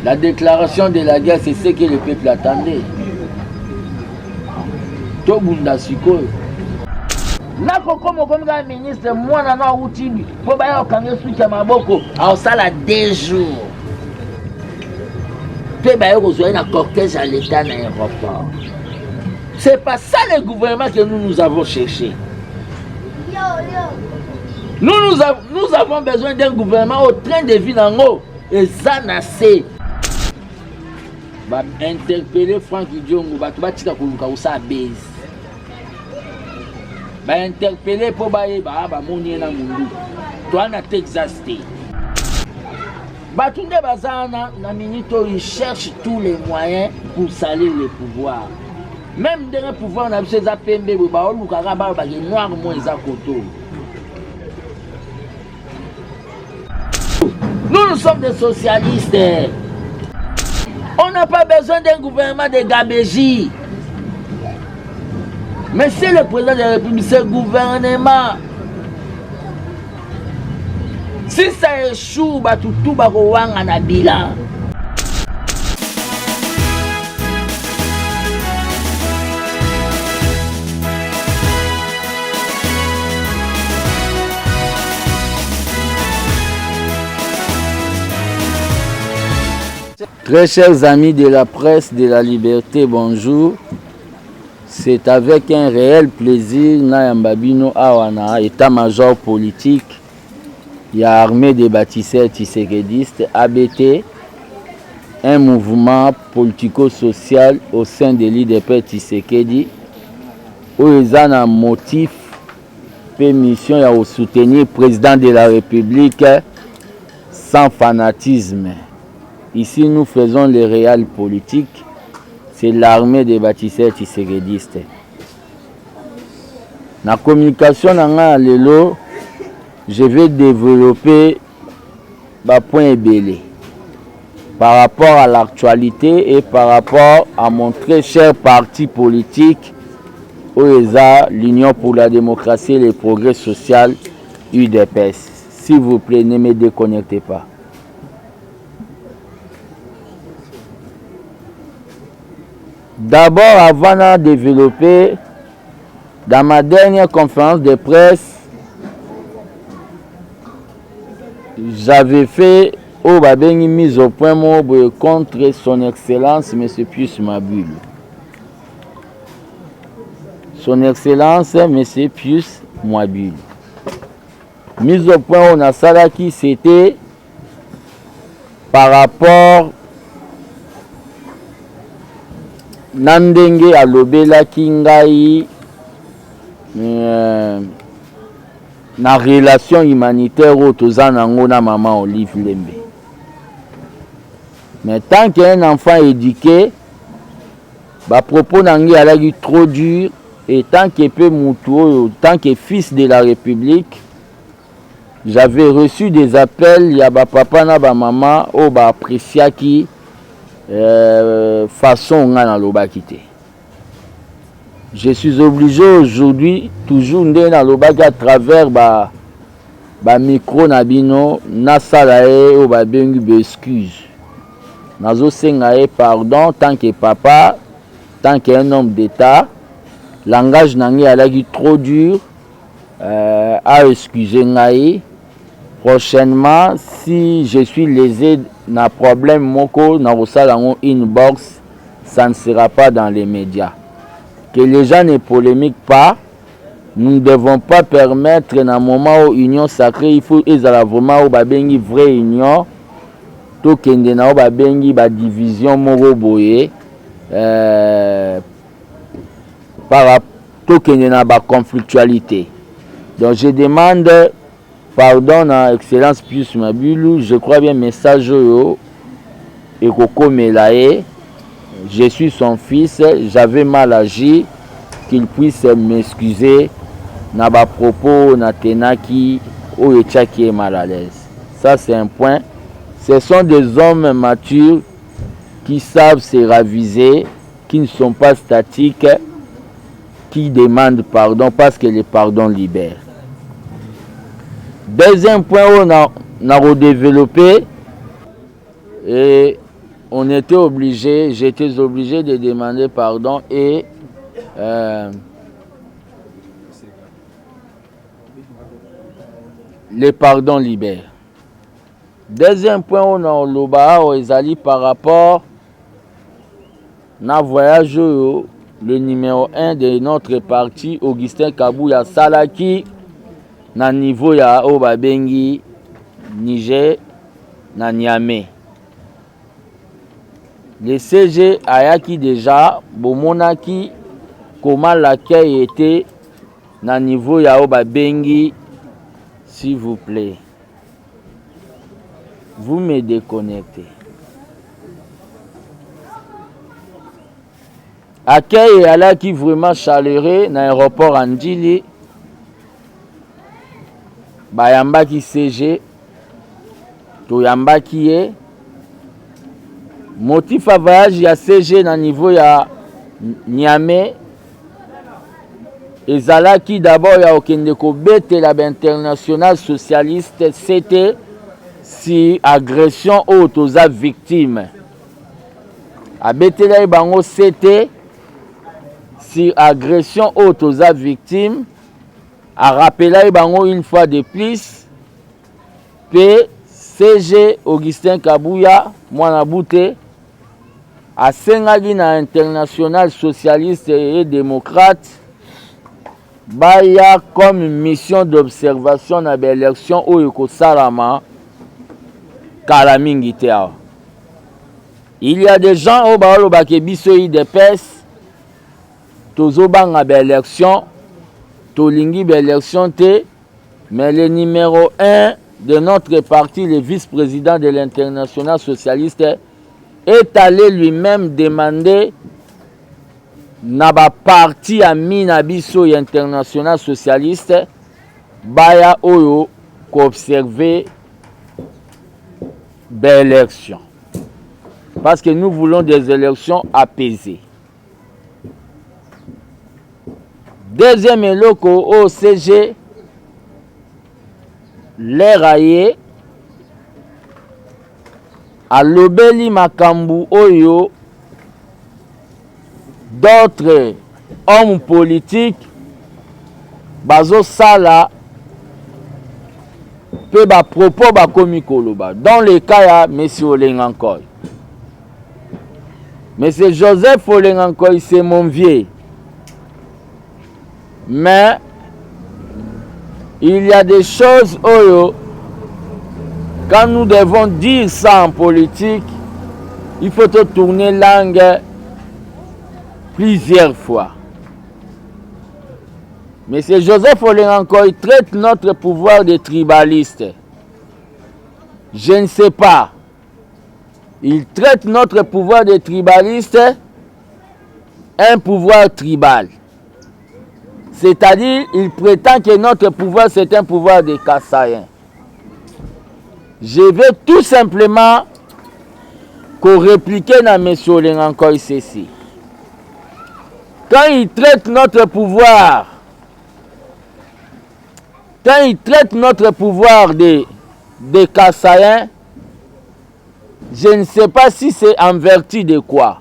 La déclaration de la guerre, c'est ce que le peuple attendait. Tobunda sikoyo. Nako comme ministre, moi nana outili. Pour bailler au Kange Suki à Maboko, en salle à 2 jours. Puis bailler aux un cortège à l'État dans l'aéroport. C'est pas ça le gouvernement que nous avons cherché. Nous avons besoin d'un gouvernement au train de vie en haut. Et ça n'a c'est. Interpeller Franck Diongo, tu vas tirer pour ça base. Interpeller pour bailler, monnaie na mundu. Toi na Texas té. Batunde bazana na minito, ils cherchent tous les moyens pour salir le pouvoir. Même dans le pouvoir, on a vu ces APMB, noir moins à côté. Nous sommes des socialistes. On n'a pas besoin d'un gouvernement de gabégie. Mais c'est le président de la République, c'est le gouvernement. Si ça échoue, tout va en bilan. Très chers amis de la presse de la liberté, bonjour. C'est avec un réel plaisir Nayambabino Awana, état-major politique, il y a armée des bâtisseurs tisséguédistes, ABT, un mouvement politico-social au sein de l'IDP Tshisekedi, où ils ont un motif et mission à soutenir le président de la République sans fanatisme. Ici, nous faisons le réel politique, c'est l'armée des bâtisseurs tisséguédistes. Dans la communication, je vais développer un point belé par rapport à l'actualité et par rapport à mon très cher parti politique, OESA, l'Union pour la démocratie et le progrès social, UDPS. S'il vous plaît, ne me déconnectez pas. D'abord, avant de développer, dans ma dernière conférence de presse, j'avais fait une mise au point contre son excellence M. Pius Mabulu. Son excellence M. Pius Mabulu. Mise au point on a ça qui c'était par rapport Nandenge alobela kingai na relation humanitaire au tozanango na maman Olive Lembe. Mais tant qu'un enfant éduqué, ba propos nangi alagi trop dur et tant que peu mutuo, tant que fils de la République, j'avais reçu des appels, il y a ba papa na ba maman au ba apprécia qui façon ngana lobakité. Je suis obligé aujourd'hui toujours na lobaki à travers ba micro nabino na salae au ba bengi excuse. Nazo sengae pardon tant que papa, tant qu'un homme d'état, langage nangi alagi trop dur à excuser ngai. Prochainement, si je suis lésé na problème moko na rosalango inbox, ça ne sera pas dans les médias. Que les gens ne polémiquent pas. Nous ne devons pas permettre dans un moment où union sacrée, il faut vraiment où babengi vraie union. To kende na babengi ba division moko boye par to kende na ba conflictualité. Donc je demande pardon à Excellence Pius Mabulu, je crois bien message et Koko Melaye, je suis son fils, j'avais mal agi, qu'il puisse m'excuser na ba propos na tenaki ou qui est mal à l'aise. Ça c'est un point. Ce sont des hommes matures qui savent se raviser, qui ne sont pas statiques, qui demandent pardon parce que le pardon libère. Deuxième point, on a redéveloppé et on était obligé, j'étais obligé de demander pardon et les pardons libèrent. Deuxième point, on a le par rapport à voyage, le numéro 1 de notre parti, Augustin Kabouya Salaki, na niveau ya Obabengi, Niger, na Niamey. Le CG ayaki déjà, Bomonaki, comment l'accueil était na niveau ya Obabengi, s'il vous plaît. Vous me déconnectez. Accueil et là qui vraiment chaleureux dans l'aéroport Andili. Bayambaki CG. Toyambaki ye. Motif à voyage ya CG dans niveau ya Niamey. Ezalaki d'abord ya okendeko bete la international socialiste, c'était si agression autoza victime. Abetela bango c'était si agression autoza victime. A rappelé bango une fois de plus P CG Augustin Kabouya mwana bute a sengaki na international socialiste et démocrate baya comme mission d'observation na l'élection oyo kosalama kala mingi te awa. Il y a des gens au baolo bakebiso IDPS tozobanga l'élection tolingi l'élection te, mais le numéro 1 de notre parti, le vice-président de l'international socialiste, est allé lui-même demander na ba parti ami na biso international socialiste baya oyo ko observer d'élections. Parce que nous voulons des élections apaisées. Deuxième eloko au CG, l'air aye, à l'obeli makambu oyo, d'autres hommes politiques, bazo sala, pe ba propos ba komikoloba. Dans le cas ya M. Olengankoy. M. Joseph Olengankoy, c'est mon vieux. Mais il y a des choses oyo, quand nous devons dire ça en politique, il faut tourner langue plusieurs fois. M. Joseph Olengankoy traite notre pouvoir de tribaliste. Je ne sais pas. Il traite notre pouvoir de tribaliste un pouvoir tribal. C'est-à-dire, il prétend que notre pouvoir, c'est un pouvoir de Kassaïens. Je vais tout simplement répliquer dans M. Olengankoy ceci. Quand il traite notre pouvoir, de Kassaïens, je ne sais pas si c'est en vertu de quoi.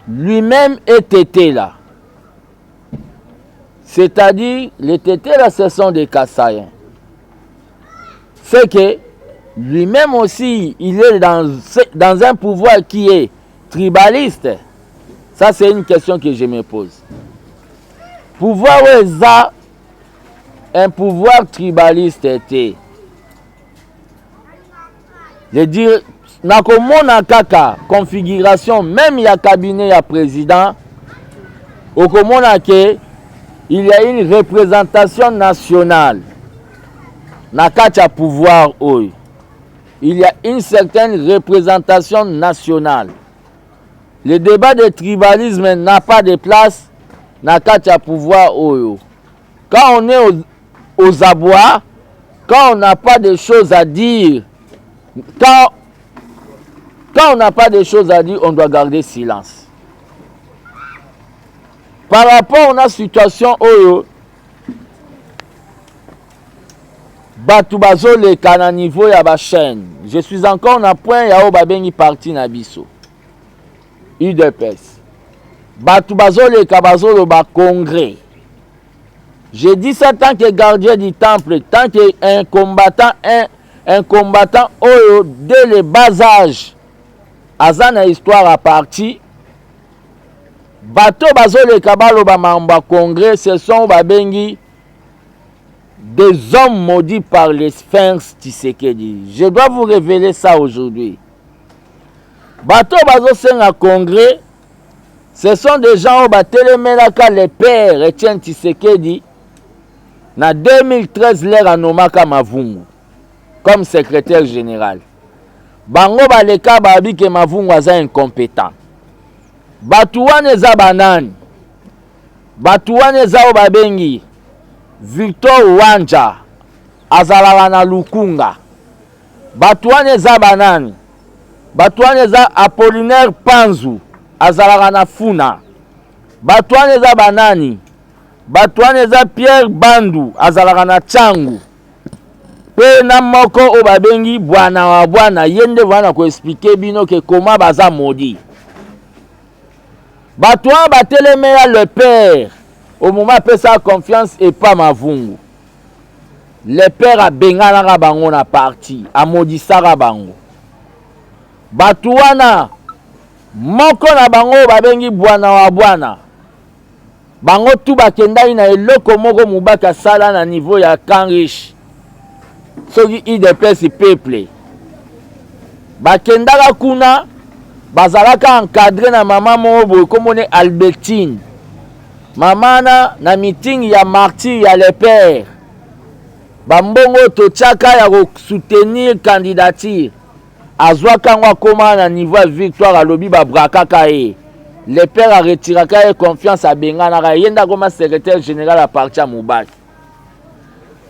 Lui-même est tété là. C'est-à-dire, les tétés là, ce sont des Kassaïens. C'est que lui-même aussi, il est dans un pouvoir qui est tribaliste. Ça, c'est une question que je me pose. Pouvoir ça, un pouvoir tribaliste était. Je veux dire, na komona kaka configuration, même il y a cabinet, il y a président, au komona que il y a une représentation nationale. Na kacha pouvoir oyo. Il y a une certaine représentation nationale. Le débat de tribalisme n'a pas de place na kacha pouvoir oyo. Quand on est aux abois, quand on n'a pas de choses à dire, quand on n'a pas de choses à dire, on doit garder silence. Par rapport à la situation oyo, Batu bazoleka na niveau ya ba chaîne. Je suis encore na point ya o babengi parti na biso. UDPS. Batu bazoleka bazoloba congrès. Je dis ça tant que gardien du temple, tant qu'un combattant, un combattant oyo dès le bas âge, azana histoire à parti. Bato bazoleka baloba mamba congrès, ce sont babengi des hommes maudits par les sphinx Tshisekedi. Je dois vous révéler ça aujourd'hui. Bato bazosenga congrès, ce sont des gens qui batelemelaka le père Etienne Tshisekedi. Na 2013 l'air anomaka Mavungu comme secrétaire général. Bango baleka babi ke Mavungu aza incompétent. Batuwane eza banani. Batuwane eza babengi Victor Wanja azalaka na Lukunga. Batuwane eza banani. Batuwane eza Apollinaire Panzu azalaka na Funa. Batuwane eza banani. Batuwane eza Pierre Bandu azalaka na Changu. Pe na moko o babengi bwana wa bwana yende wana ko expliquer bino ke koma baza modi. Batuane batelemela le père au moment pe sa confiance et pas Mavungu. Le père a bengana bango na parti, a modisaka bango. Batuana moko na bango babengi bwana wa bwana. Bango tu bakendai na eloko moko mubaka sala na niveau ya Kanrish. Soki IDPS peuple. Bakendaka kuna bazalaka encadré na mama moko komone Albertine. Mama na meeting ya martyr ya le père. Bambongo tochaka ya ko soutenir candidature. Azwaka ngwa koma na niveau ya victoire alobi ba brakaka e. Le père a retiré confiance à Bengana. Yenda comme secrétaire général à partir à Moubak.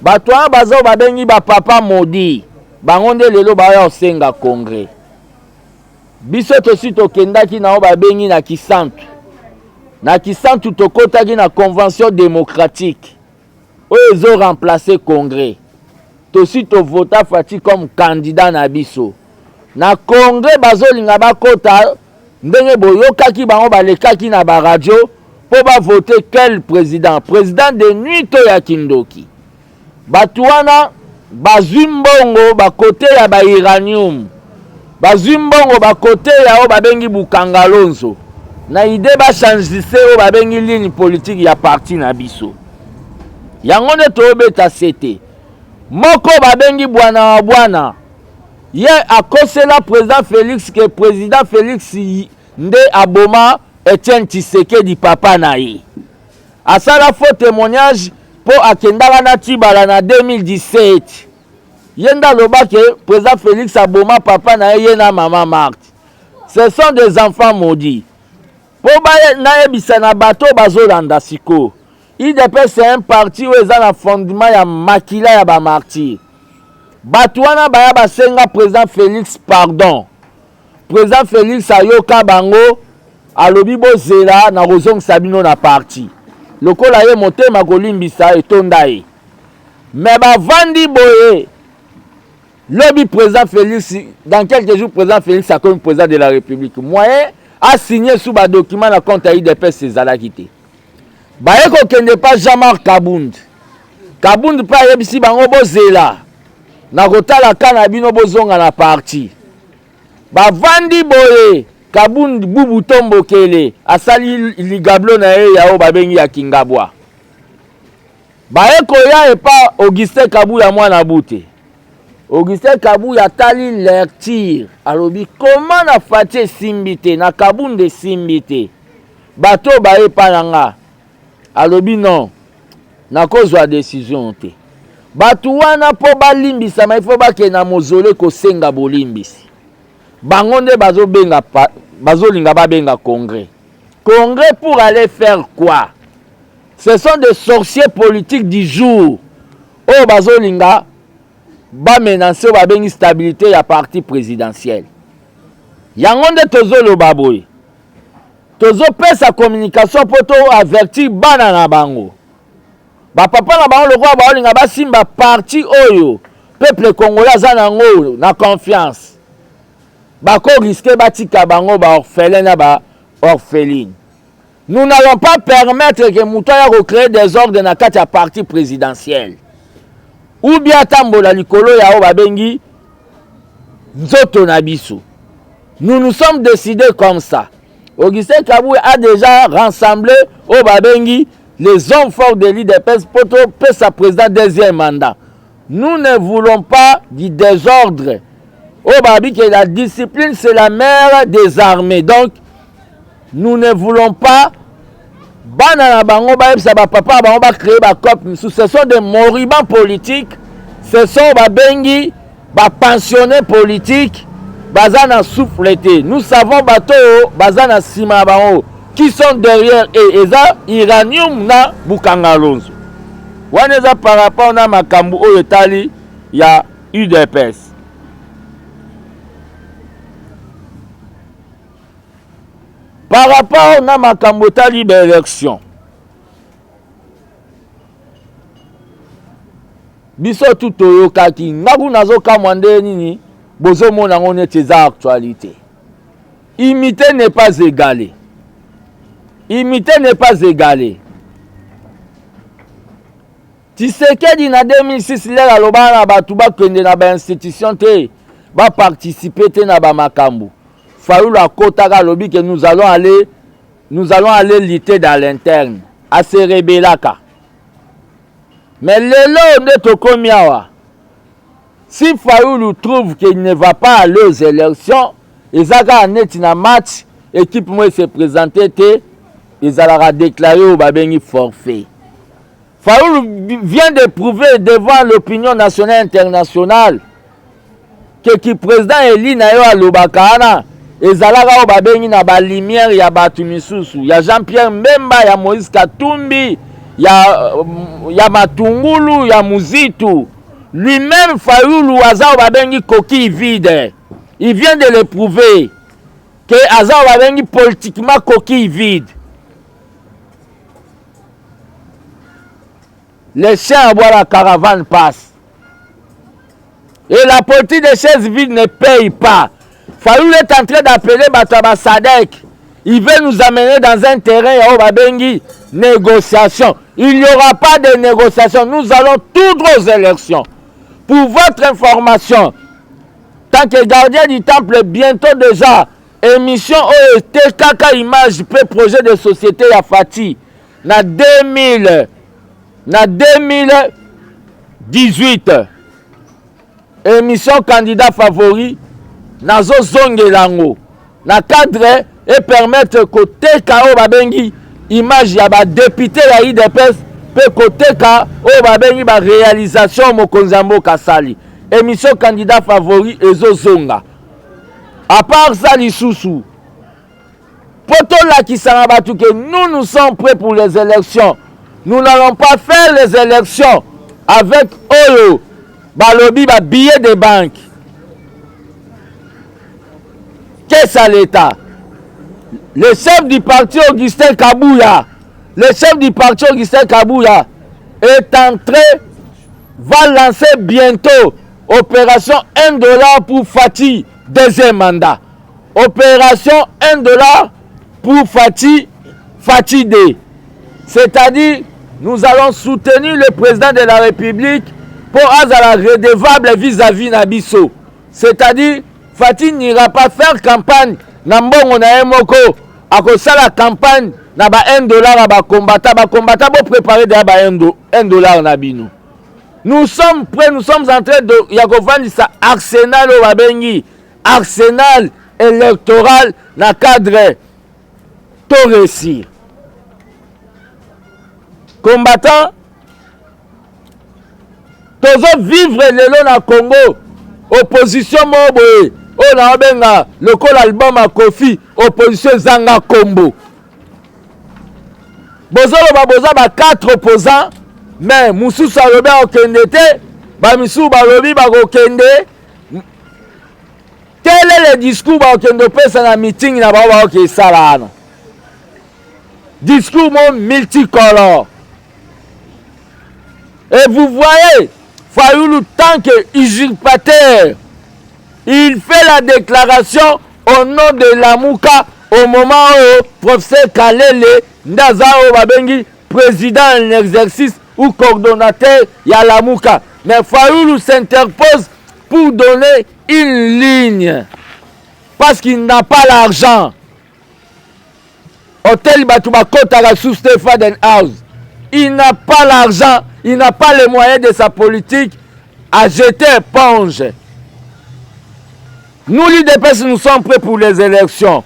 Batouan bazo babengi ba papa maudit. Bangonde lelo ba senga congrès. Biso tosi tokendaki na babengi na Kisantu. Na Kisantu tokotaki na convention démocratique. Oyo remplacer congrès. Tosi to vota fati comme candidat na biso. Na congrès bazo linga bakota ndenge boyokaki bango balekaki na ba radio po ba voter quel président de nuit to ya Kindoki. Batuana bazimbongo ba côté ya ba uranium. Bazimbongo ba côté ya o babengi Bukangalonzo. Na idée ba changise o babengi ligne politique ya parti na biso. Yango ne to beta sete. Moko babengi bwana wa bwana. Ye akosela président Félix nde aboma Etienne Tshisekedi papa na ye. Asala faux témoignage po akendala na Tibala na 2017. Yenda lobake président Félix aboma papa na ye na maman Marthe. Ce sont des enfants maudits. Po ba na yebisa na bato bazolanda siko. IDP c'est un parti où ils ont le fondement ya makila ya ba martyr. Batouana baya basenga président Félix pardon. Président Félix ayoka bango alobi bozela na rozong sabino na parti. Lokola ye motema kolimbisa etonda ye. Mais bavandi boye lobi président Félix dans quelques jours président Félix a comme président de la République. Moyen a signé sous ba document na compte IDP Cezala quitté. Baye ko kende pas Jean-Marc Kabound. Kabound pa yebisi bango bozela. Na kotala kana bino bozonga na parti. Bavandi boye Kabound bubu tombokele asali ligablo na ye ya o babengi ya Kingabwa. Baye koya epa Augustin Kabou ya mwana bute. Augustin Kabou ya tali lecture alobi comment na fatie simbite na Kabound simbite. Bato baye pananga alobi non na kozwa décision te. Batu wana po balimbisa ma ifo bake na mozole ko senga bolimbisi. Bangonde bazolinga babenga congrès. Congrès pour aller faire quoi? Ce sont des sorciers politiques du jour. Oh bazolinga ba menacer babengi stabilité ya parti présidentiel. Yangonde tozolo baboy. Tozo pesa communication poto avertir bana na bango. bapapa na bango lokola baolinga basimba parti oyo peuple congolais aza nango na confiance bakoriske batika bango baorphelin na baorpheline. Nous n'allons pas permettre que moto aya recréer des ordres na kati ya parti présidentiel ou bien tambola likolo ya o babengi nzoto na biso. Nous nous sommes décidés comme ça. Augustin Kabouya a déjà rassemblé au babengi les hommes forts de l'IDPS pour sa président deuxième mandat. Nous ne voulons pas du désordre. Au babi que la discipline c'est la mère des armées. Donc nous ne voulons pas banana bango ba epsa ba papa bango ba créer ba cop. Ce sont des moribonds politiques. Ce sont babengi ba pensionnés politiques. Bazana souffleté. Nous savons bateau bazana sima bango qui sont derrière et eza iranium na Bukanga Lonzo. Waneza par rapport na makambu oyo tali ya UDPS. Par rapport na makambu tali l'élection. Biso tout oyokaki ngaku nazoka mwande nini bozo mona ngone teza actualité. Imiter n'est pas égalé. Imiter n'est pas égalé. Tshisekedi na 2006 lera loba na batu ba kende na ba institution te ba participer te na ba makambu. Fayoulou a kotaka lobi que nous allons aller lutter dans l'interne à se rebelaka. Mais lelo ne tokomi awa. Si Fayoulou trouve qu'il ne va pas aller aux élections, ezaka neti na match équipe moi se présenter te ezalaka déclaré au babengi forfait. Fayoulou vient de prouver devant l'opinion nationale et internationale que qui président Eli na yo alobakana ezalaka o babengi na ba lumière ya batu misusu ya Jean-Pierre Mbemba ya Moïse Katumbi ya Matungulu ya Muzitu. Lui-même Fayoulou aza o babengi coquille vide. Il vient de le prouver que aza o babengi politiquement coquille vide. Les chiens à boire la caravane passent. Et la politique des chaises vides ne paye pas. Fayoulou est en train d'appeler Bataba Sadek. Il veut nous amener dans un terrain à Obabengi. Négociation. Il n'y aura pas de négociation. Nous allons tout droit aux élections. Pour votre information, tant que gardien du temple, bientôt déjà, émission OET, Kaka Image, projet de société à Fati. Na 2018. Émission candidat favori. Nazo zongelango na cadre et permettre côté KO babengi image ya ba député ya IDPS pe côté KO babengi ba réalisation mokonzambo kasali émission candidat favori ezo zonga. À part ça lisusu poto la kisanga batu que nous sommes prêts pour les élections. Nous n'allons pas faire les élections avec oyo balobi ba billet de banque. Qu'est-ce à l'État? Le chef du parti Augustin Kabouya, est en train, va lancer bientôt opération $1 pour Fati, deuxième mandat. Opération $1 pour Fati D. C'est-à-dire, nous allons soutenir le président de la République pour Azala redevable vis-à-vis Nabiso. C'est-à-dire, Fati n'ira pas faire campagne na mbongo na emoko akosala la campagne na ba $1 à ba combattant bo préparer de ba $1 na bino. Nous sommes prêts, nous sommes en train de yakovandi sa arsenal o babengi arsenal électoral na cadre to réussir. Combattant tozo vivre lelo na Congo opposition moboye. On a benga le col album à Kofi opposition Zanga Kombo. Bozolo baboza ba 4 opposants mais Moussou Salobe okende te ba misu balobi ba okende. Quel est le discours ba okende pesa na meeting na ba ok sala no. Discours multicolore. Et vous voyez, Fayoulou, tant que usurpateur, il fait la déclaration au nom de Lamuka au moment où professeur Kalele Ndazao Babengi, président en exercice ou coordonnateur Yalamuka. Mais Fayoulou s'interpose pour donner une ligne. Parce qu'il n'a pas l'argent. Hôtel Batouba Kotara sous Stéphane House. Il n'a pas l'argent, il n'a pas les moyens de sa politique à jeter éponge. Nous, l'UDPS, nous sommes prêts pour les élections.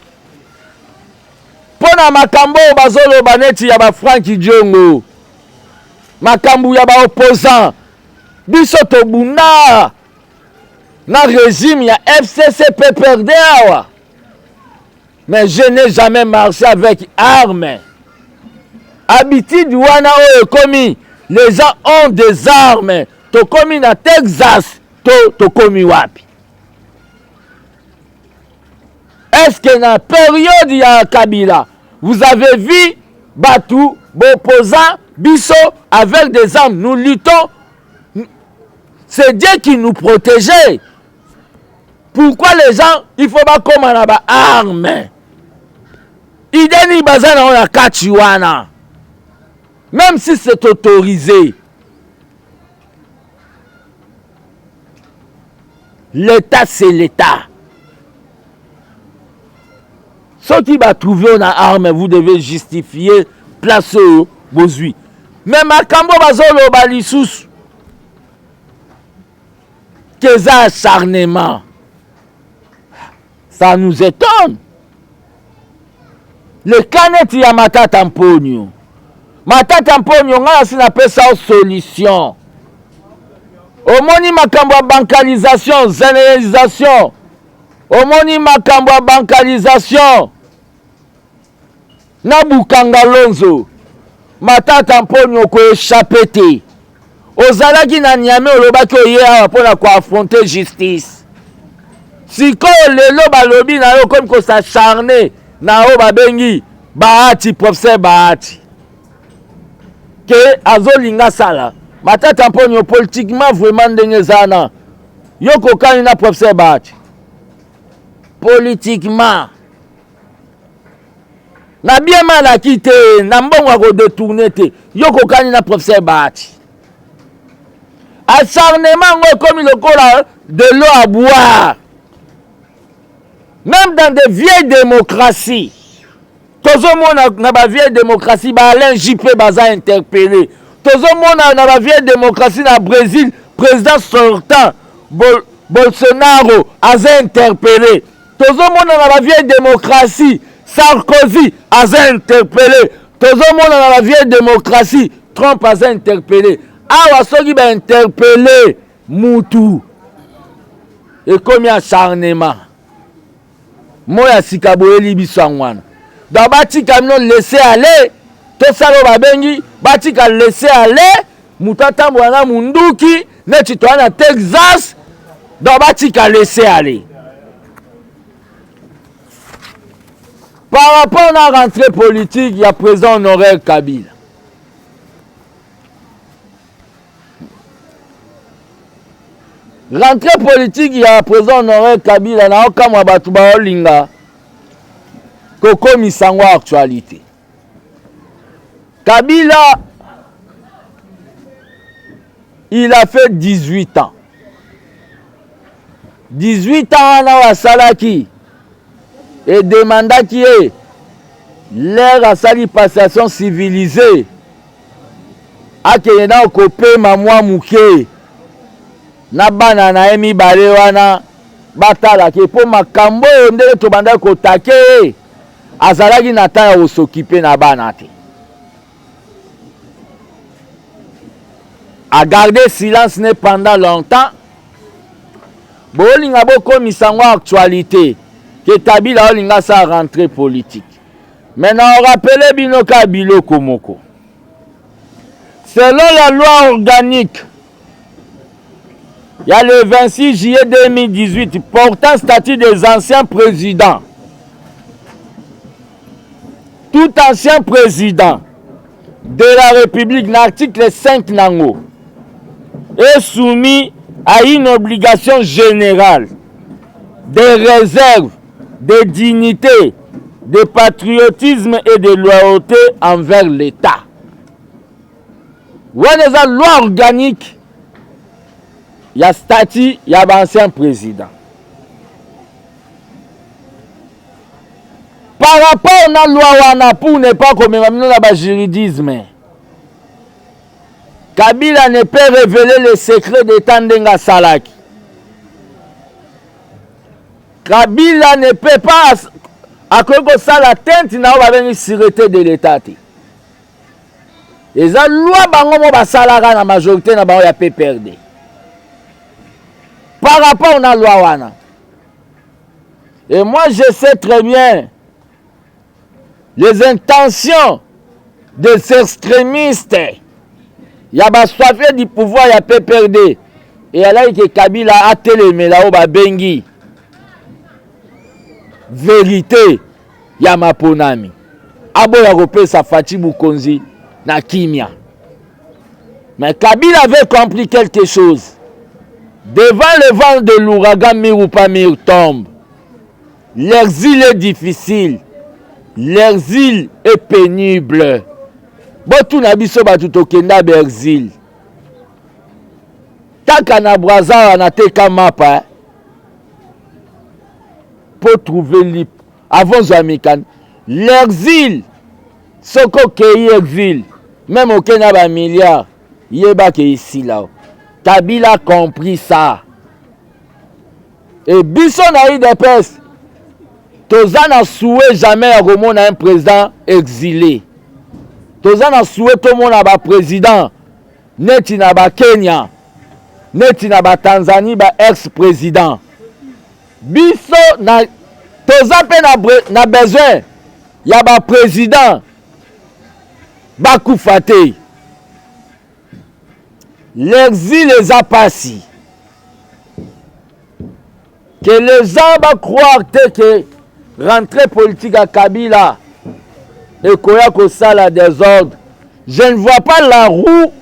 Pona makambo bazolo baneti ya ba Franki Diongo. Makambu ya ba opposant. Biso tobuna na régime ya FCC PPRD awa. Mais je n'ai jamais marché avec armes. Habitude wana oyo komi, les gens ont des armes. To komi na Texas, to komi wapi. Est-ce que dans la période ya Kabila, vous avez vu Batou, opposants, Bisso, avec des armes, nous luttons. C'est Dieu qui nous protégeait. Pourquoi les gens, il faut pas comme on a des armes. Ideni bazana on a kachiwana. Même si c'est autorisé. L'État, c'est l'État. Ceux qui va trouver une arme, vous devez justifier, placer vos huiles. Mais Makambo bazolo balisous. Que ça acharnement. Ça nous étonne. Le canet ya Matata Mponyo. Matata Mponyo, on a appelé ça solution. Omoni makambo ya bancalisation, généralisation. Omoni makambo ya bancalisation. Nabukanga Lonzo. Matata Mponyo ko échappé te. Ozalaki na Niamey olobaki oye awa mpona ko affronter justice. Sikoyo lelo balobi na yo comme ko s'acharner na o babengi Bahati professeur Bahati. Que azolinga sala. Matata Mponyo politiquement vraiment ndenge zana. Yoko kani na professeur Bahati. Politiquement. Na bien mal akite, na mbongo ko détourner te. Yoko kani na professeur Bahati. Acharnement comme le cola de l'eau à boire. Même dans des vieilles démocraties. Tout le monde dans la vieille démocratie, Alain Juppé baza interpellé. Tout le monde dans la vieille démocratie dans le Brésil, président sortant Bolsonaro a interpellé. Tout le monde dans la vieille démocratie, Sarkozy a interpellé. Tout le monde dans la vieille démocratie, Trump a interpellé. Awa soki ba interpellé Moutou. Et comme il acharnement. Moya sikaboeli bisangwana. Dans bati camion laisser aller, to salo babengi, bati ka laisser aller, mutata mwana munduki, neti to na Texas, dans bati ka laisser aller. Par rapport à la rentrée politique, il y a président honoraire Kabila. Rentrée politique, il y a président honoraire Kabila, na okamwa batu ba olinga. Koko misango actualité. Kabila, il a fait 18 ans. 18 ans na wasalaki. Et demanda qui est l'air à sali passation civilisée. Akeyena okopé mamwa muke. Na bana na emi bale wana batala ke po makambo ndele to banda ko take azalaki na ta ya s'occuper na bana te. A garder silence ne pendant longtemps. Bolinga boko misango actualité que Kabila olinga sa rentrée politique. Maintenant on rappelle binoka biloko moko. Selon la loi organique, il y a le 26 juillet 2018 portant statut des anciens présidents. Tout ancien président de la République, l'article 5 nango, est soumis à une obligation générale de réserve, de dignité, de patriotisme et de loyauté envers l'État. Voilà la loi organique, il y a statut, il y a l'ancien président. Par rapport à la loi pour ne pas commémorer le juridisme, Kabila ne peut révéler les secrets d'État d'Enga Salaki. Kabila ne peut pas accorder ça la tente na la sûreté de l'État. Et la loi bango ba salaka na majorité na bango ya PPRD. Par rapport à la loi wana. Et moi je sais très bien les intentions des extrémistes. Il y a des soifés du pouvoir, il y a PPRD. Et là, il y a Kabila a télémé là-haut, bengi. Vérité, il y a ma ponami. Abo ya repé sa Fati Bukonzi na Kimia. Mais Kabila avait compris quelque chose. Devant le vent de l'ouragan, Mir ou pas Mir tombe. L'exil est difficile. L'exil est pénible. Botou na biso batu tokenda exil. Taka na braza na teka mapa pour trouver libre. Avant Zamikan, l'exil, soko kei exil, même au Kenya ba milliard, yeba ke ici là. Kabila a compris ça. Et biso na eu des peste. Toza na souhait jamais à remonter un président exilé. Toza na souhait tout le monde a ba président. Neti na ba Kenya. Neti na ba Tanzanie ba ex-président. Biso na toza pe na besoin. Ya ba président. Ba koufate. L'exil les a passés. Que les gens vont croire que rentrée politique à Kabila et Koya Kosala désordre. Je ne vois pas la roue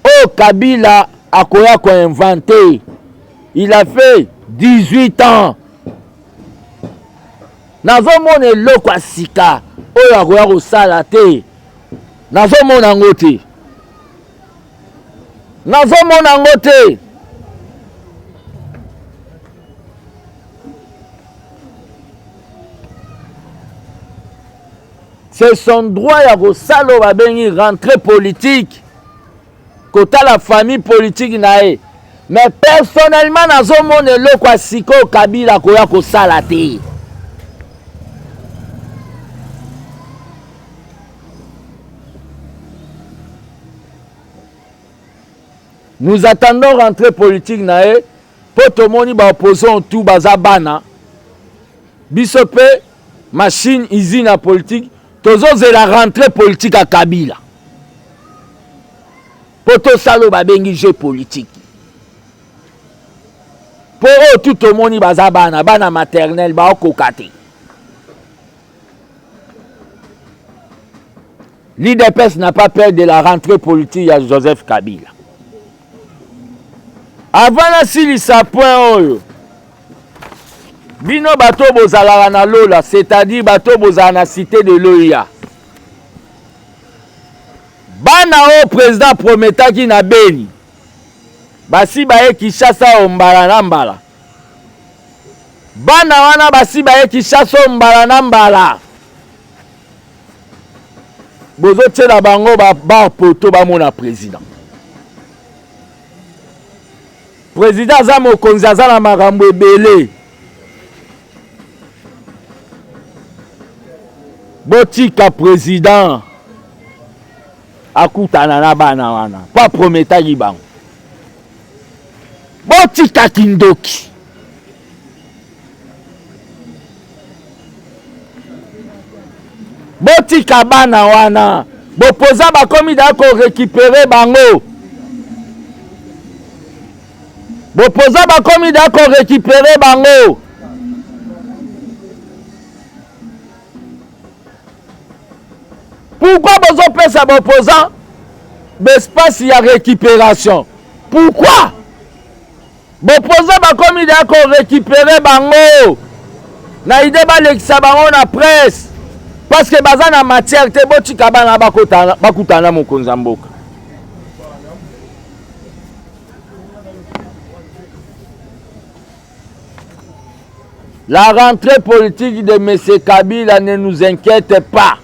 au Kabila à Koya ko inventé. Il a fait 18 ans. Nazo mone loko asika oyo Koya Kosala te. Nazo mona ngote. Nazo mona ngote. C'est son droit à Rosalo va venir rentrer politique. Côté la famille politique nae. Mais personnellement, nazo mone loko asiko Kabila Koya Kosala te. Nous attendons rentrer politique nae. Pour tout le monde ba opposant tout bazabana. Bisope machine usine à politique. Tozo la rentrée politique à Kabila. Poto salo babengi jeu politique. Pour eux, tout le monde baza bana maternelle ba okokate. L'IDPS n'a pas peur de la rentrée politique à Joseph Kabila. Avant la silisa point oyo. Bino bato bozala na lola, c'est-à-dire bato bozala na cité de Loya. Bana o président prometaki na Beni. Basi baye Kinshasa ombala na mbala. Bana wana basi baye Kinshasa ombala na mbala. Bozo tshela bango ba poto ba mona président. Président za mokonzi aza na makambo ebele. Botika président akutana na bana wana pas prometaki bango. Botika kindoki. Botika bana wana bopoza bakomi da ko récupérer bango. Bopoza bakomi da ko récupérer bango. Pourquoi vous opposez à l'opposant l'espace de récupération? Pourquoi? L'opposant va comme il a qu'on récupérer bango. Na idée ba l'exa bango na presse. Parce que baza na matière te boti kabana bakutana mokonzi mboka. La rentrée politique de M. Kabila ne nous inquiète pas.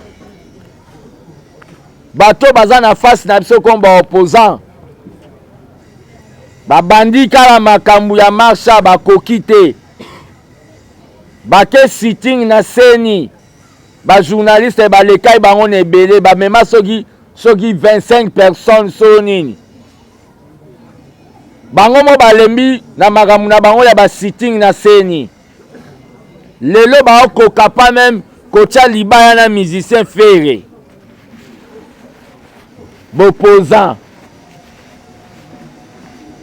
Bato baza na face na biso comme ba opposant. Ba bandi kala makambu ya marcha ba kokite. Ba ke sitting na seni. Ba journaliste ba lekai bango ne belé ba mema soki 25 personnes sonini. Bango mo balembi na makambu na bango ya ba sitting na seni. Lelo ba okoka pas même kocha libaya na musicien ferré. Bopposant.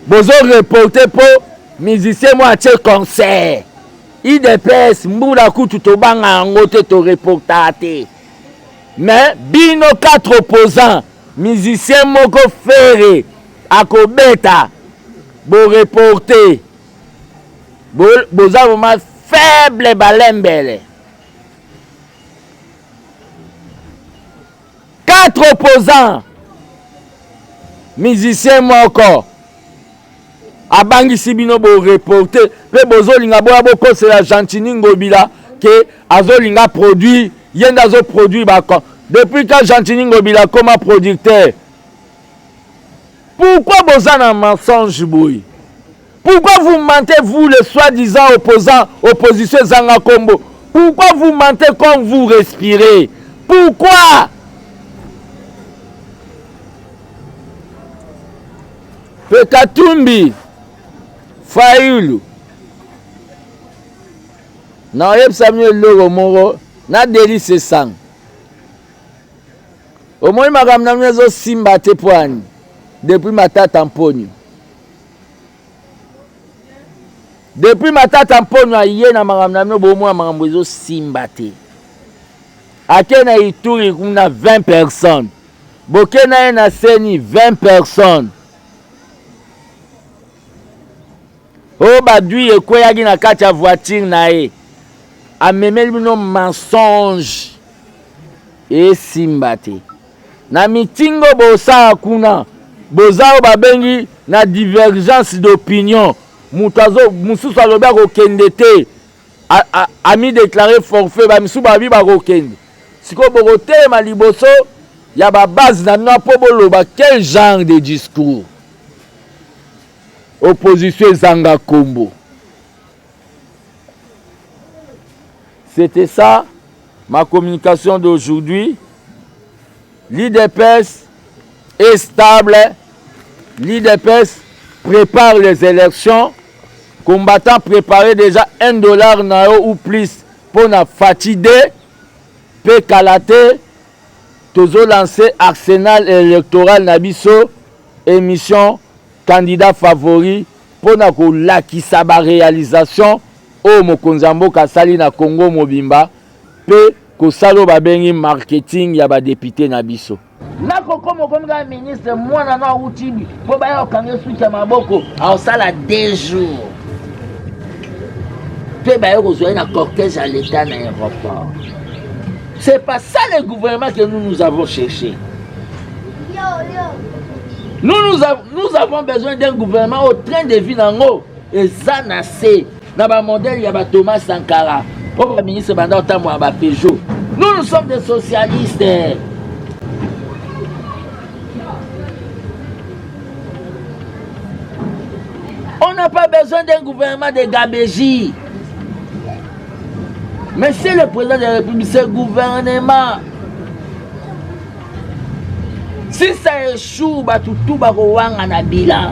Bozo reporter pour musicien moi ache concert. IDPS mbula kutu to banga ngote to reportate. Mais bino 4 opposants, musicien moko ferré akobeta bo reporter. Boza vraiment faible balembele. 4 opposants. Musicien moko. Abangisi bino bo reporter. Pe bozo linga boya boko c'est la Gentini Ngobila que azo linga produit. Yenda zo produit bako. Depuis quand Gentini Ngobila comme producteur. Pourquoi boza na mensonge boy? Pourquoi vous mentez, vous, les soi-disant opposants, opposition Zanga Kombo? Pourquoi vous mentez comme vous respirez? Pourquoi? Pekatumbi, Fayoulou, Naïb Samuel Loro Moro, na délice sang. Au moins, ma ramène zo simba te poigne depuis ma tata tamponio. Depuis ma tata tamponio yé na ma ramène bo moi ma ramène zo simba te. Ake na Ituri kuna 20 personnes. Boke na seni 20 personnes. Oh badui ekoyaki na kati ya voiture na ye. Amemeli bino mensonge. E simbate. Na mitingo bosa kuna. Boza babengi na divergence d'opinion. Mutazo mususu alobi akokende te. Ami déclaré forfait ba misu babi bakokende. Siko bokotelema liboso ya ba base na bino po boloba quel genre de discours? Opposition Zanga Kombo. C'était ça, ma communication d'aujourd'hui. L'IDPS est stable. L'IDPS prépare les élections. Combattants préparés déjà $1 nao ou plus pour na fatiguer. Pe kalate. Tozo lancé arsenal électoral Nabiso. Émission candidat favori pour na ko lakisa ba réalisation o mokonzi mboka sali na Congo mobimba pe ko salo ba bengi marketing ya ba député na biso na ko komo comme ministre mwana na utibi po ba yo kange suki ya maboko a sala 2 jours pe ba yo ko zoya na cortège à l'état na aéroport. C'est pas ça le gouvernement que nous avons cherché. Nous avons besoin d'un gouvernement au train de vie en haut. Et ça, c'est le modèle, il y a Thomas Sankara. Au ministre Banda Otamou Aba Peugeot. Nous sommes des socialistes. On n'a pas besoin d'un gouvernement de gabégie. Mais c'est le président de la République, c'est le gouvernement. Si ça échoue, tout va rouler na bilan.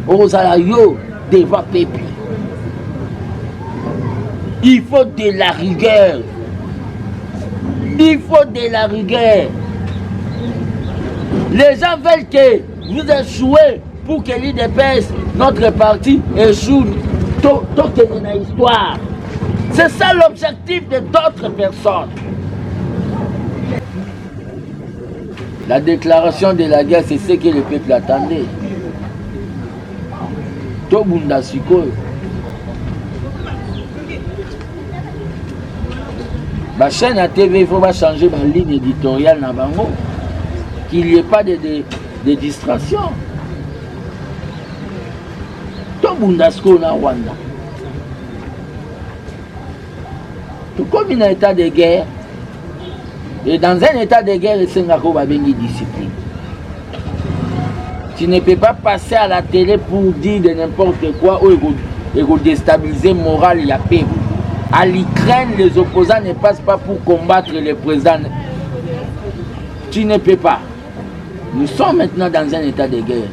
Yo devant peuple. Il faut de la rigueur. Il faut de la rigueur. Les gens veulent que vous échouez pour que l'IDPS, notre parti, échoue. Tout est dans l'histoire. C'est ça l'objectif de d'autres personnes. La déclaration de la guerre, c'est ce que le peuple attendait. Tobunda Sikoyo. La chaîne à TV, il faut changer ma ligne éditoriale dans Bango. Qu'il n'y ait pas de distraction. Tobunda Sikoyo na Rwanda. Tout comme un état de guerre. Et dans un état de guerre, il y a une discipline. Tu ne peux pas passer à la télé pour dire de n'importe quoi ou déstabiliser le moral, il y a paix. À l'Ukraine, les opposants ne passent pas pour combattre le président. Tu ne peux pas. Nous sommes maintenant dans un état de guerre.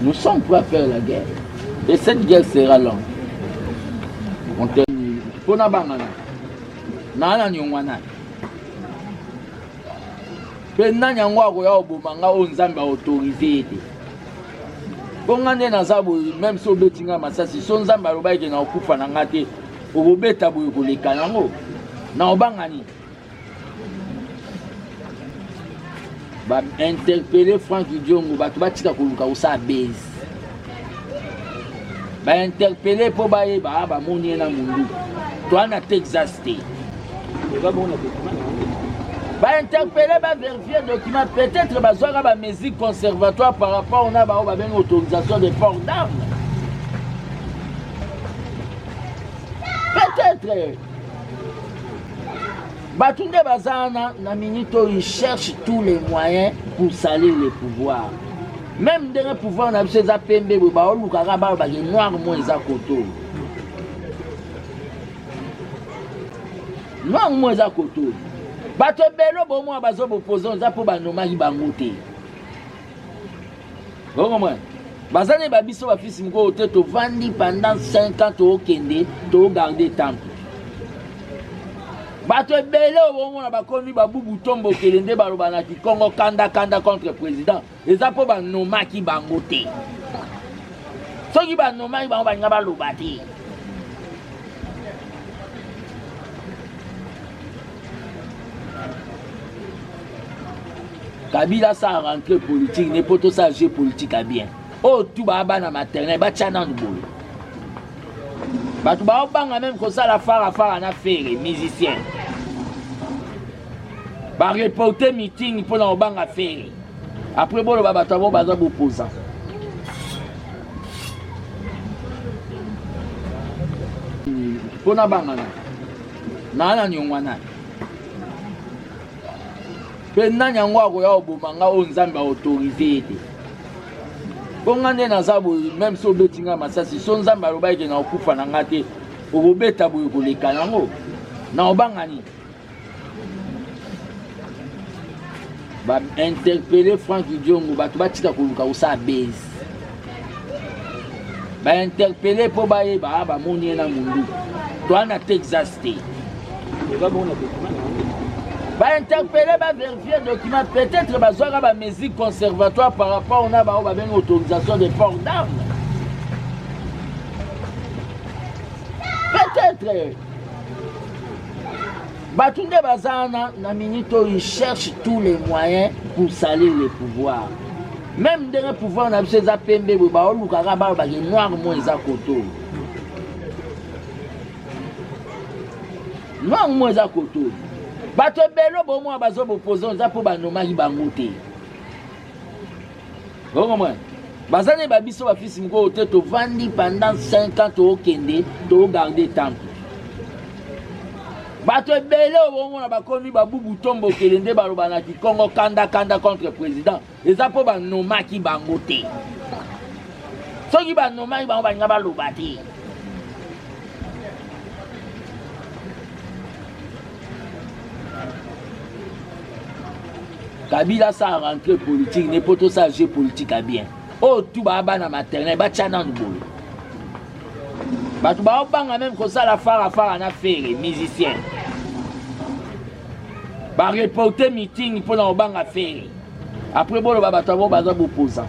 Nous sommes prêts à faire la guerre. Et cette guerre sera longue. On termine. Pona bangana. Nana nyongwana. Pena nyangwa ko ya obomanga o nzamba autorisé. Bongane na zabo même so betinga masasi so nzamba loba ke na okufa na ngate obobeta boye ko lekana ngo. Na obangani. Ba interpeller Franck Diongo batu batika koluka usa base. Ba interpeller po baye ba moni na mundu. Toi na Texas State. Ba interpeller ba vérifier document peut-être ba zoga ba mesure conservatoire par rapport on a ba ben autorisation de port d'armes. Peut-être Batunde Bazana, na minito, il cherche tous les moyens pour salir le pouvoir. Même dans le pouvoir, on a vu ces APMB, on a vu les noirs, moins à côté. Noirs, moins à côté. Bato Bello, bon, moi, bazo, opposant, ça pour banoma, il va monter. Bon, moi. Bazane Babiso, ma fils, il m'a dit, vandi pendant 5 ans, tu kende, tu garder temple. Bato Bello, on a connu Babou Tombo Kelende Balobana qui Congo Kanda contre le président. Et ça pour banoma qui bangote. Ceux qui banoma, ils vont balobati. Kabila ça a rentré politique, n'importe quoi ça jeu politique à bien. Oh tout baba na maternelle, ba tchana ndbolo. Bato ba obanga même comme ça la fara na faire musicien. Ba reporter meeting pour na obanga faire. Après bolo ba bato ba baza opposant. Pona bangana. Na nyongwana. Pena nyangwa ko ya obomanga o nzamba autorisé. Bongane na zabo même so betinga masasi so nzamba loba ke na okufa na ngate obobeta boye ko lekana ngo na obangani. Ba interpeller Franck Diongo batu batika koluka usa base. Ba interpeller po baye ba moni na mundu. Toi na Texas State. Va interpeller, va vérifier document peut-être va zoga ba mesure conservatoire par rapport on a ba ben autorisation de port d'armes. Peut-être Batunde Bazana na minito il cherche tous les moyens pour salir le pouvoir. Même dans le pouvoir on a vu ces APMB ba oluka ba les noirs moins à côté. Noirs moins à côté. Bato Bello, bon, moi, bazo opposant, ça pour banoma, il va monter. Bon, moi. Bazane Babiso, ma fils, il m'a dit, vandi pendant 5 ans, tu kende, tu garder temple. Bato Bello, bon, moi, ba connu Babou Tombo Kelende Balobana qui Congo Kanda contre le président. Et ça pour banoma qui va monter. Ceux qui banoma, ils vont balobati. Kabila ça a rentré politique, n'importe quoi ça jeu politique à bien. Oh tout baba na maternelle, ba tchana ndbolo. Bato ba obanga même comme ça la fara na faire musicien. Ba reporter meeting pour na obanga faire. Après bolo ba bato ba baza opposant.